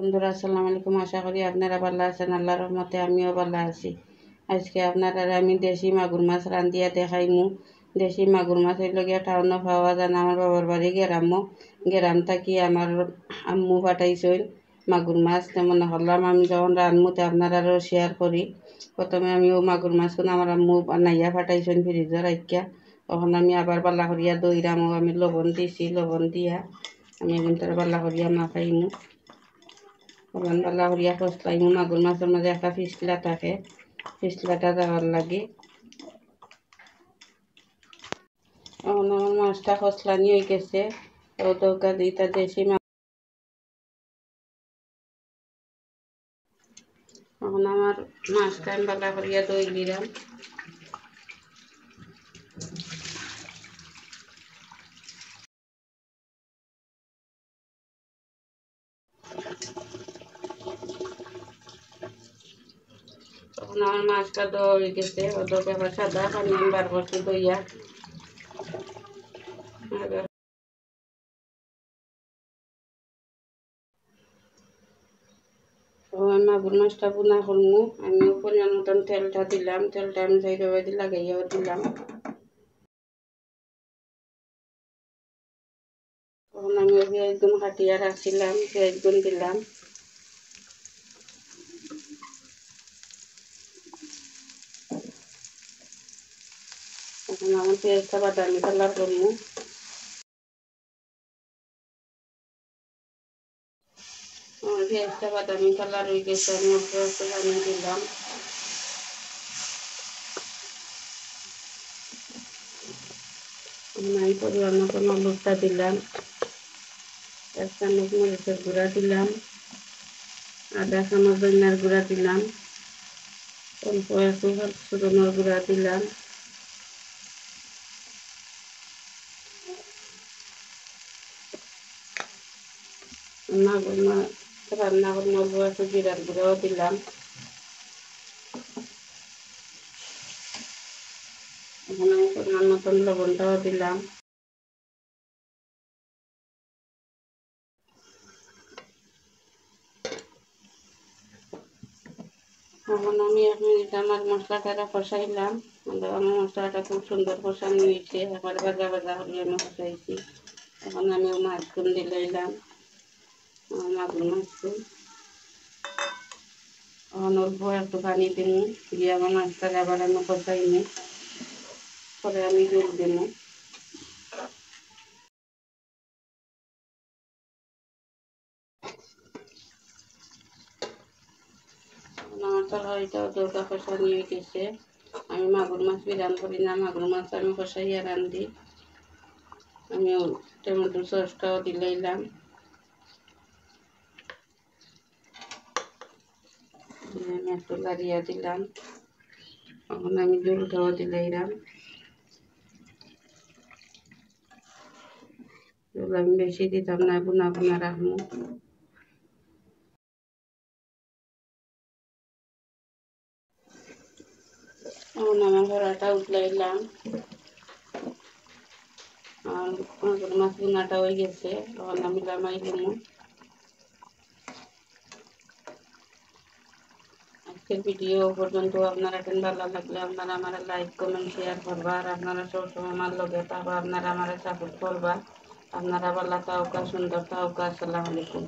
বন্ধুরা আসসালামু আলাইকুম। আশা করি আপনারা ভালো আছেন। আল্লাহর রহমতে আমিও ভালো আছি। আজকে আপনারা আমি দেশি মাগুর মাছ রান্ধিয়া দেখাইমু। দেশি মাগুর মাছ হইল গিয়া টাউনও পাওয়া যায় না, আমার বাবার বাড়ি গেরাম থাকি আমার আম্মু পাঠাইছেন মাগুর মাছ। তেমন হলাম আমি যখন রান্ধমুতে আপনারাও শেয়ার করি। প্রথমে আমি ও মাগুর মাছখন আমার আম্মু বানাইয়া পাঠাইছেন ফ্রিজে রাখিয়া। তখন আমি আবার বালা করিয়া দইরামও, আমি লবণ দিছি, লবণ দিয়া আমি কিন্তু বালা করিয়া মাখাইমু। লবণ বালা করিয়া কষলাইমু। মাগুর মাছের মাঝে একটা ফিসলা থাকে, ফিসলাটা দেওয়ার লাগে। এখন আমার মাছটা কষলানি হয়ে গেছে। দৌকা দিটা দেশি মাছ। এখন আমার মাছটা আমি বালা করিয়া দই দিলাম। তখন আমার মাছটা দেওয়া হয়ে গেছে। ওদেরকে আবার সাদা পানি আমি বার করছি দইয়া। আমি মাগুর মাছটা বোনা করবো। আমি পরিমাণ মতন তেলটা দিলাম, তেলটা আমি সাইডে লাগাইয়াও দিলাম। তখন আমি পেঁয়াজগুন কাটিয়া রাখছিলাম, পেঁয়াজগুন দিলাম। এখন আমি পেঁয়াজটা বাদামি কালার করবো। আমার পেঁয়াজটা বাদামি কালার হয়ে গেছে, আমি অল্প একটু পানি দিলাম। আমি পরিমাণ মতন হলুদটা দিলাম, 1 চামচ মরিচের গুঁড়া দিলাম, আধা চামচ ধনিয়ার গুঁড়া দিলাম, অল্প একটু শুকনোর গুঁড়া দিলাম। মাগুর মাছ রান্না করে অল্প একটু জিরার গুঁড়াও দিলাম। এখন আমি পরিমাণ মতন লবণটাও দিলাম। এখন আমি 1 মিনিট আমার মশলাটা কষাইলাম। আমার মশলাটা খুব সুন্দর কষানো হয়েছে, একবার ভাজা ভাজা করিয়ে আমি কষাইছি। এখন আমি মাছগুন দিলাম, মাগুর মাছগুন। এখন অল্প একটু পানি দিব, দিয়ে আমার মাছটা আবার আমি কষাই নিই, পরে আমি জল দিব। আমার তরকারিটাও দরকার কষানি হয়ে গেছে। আমি মাগুর মাছ বিরান করি না, মাগুর মাছ আমি কষাইয়া রান্ধি। আমি টমেটো সসটাও দিলাম, আমি একটু লাড়িয়া দিলাম। এখন আমি জলটাও দিলাম। জল আমি বেশি দিতাম না, বোনা বোনা রাখবো। এখন আমার ভরাটা উঠলাইলাম, আর মাগুর মাছ বোনাটা হয়ে গেছে। এখন আমি লামাই দিব। আজকের ভিডিও পর্যন্ত আপনারা ভালো লাগলে আপনারা আমার লাইক কমেন্ট শেয়ার করবা, আর আপনারা সবসময় আমার লগে থাকবা, আপনারা আমার সাপোর্ট করবা। আপনারা ভালো থাকুক, সুন্দর থাকুক। আসসালামু আলাইকুম।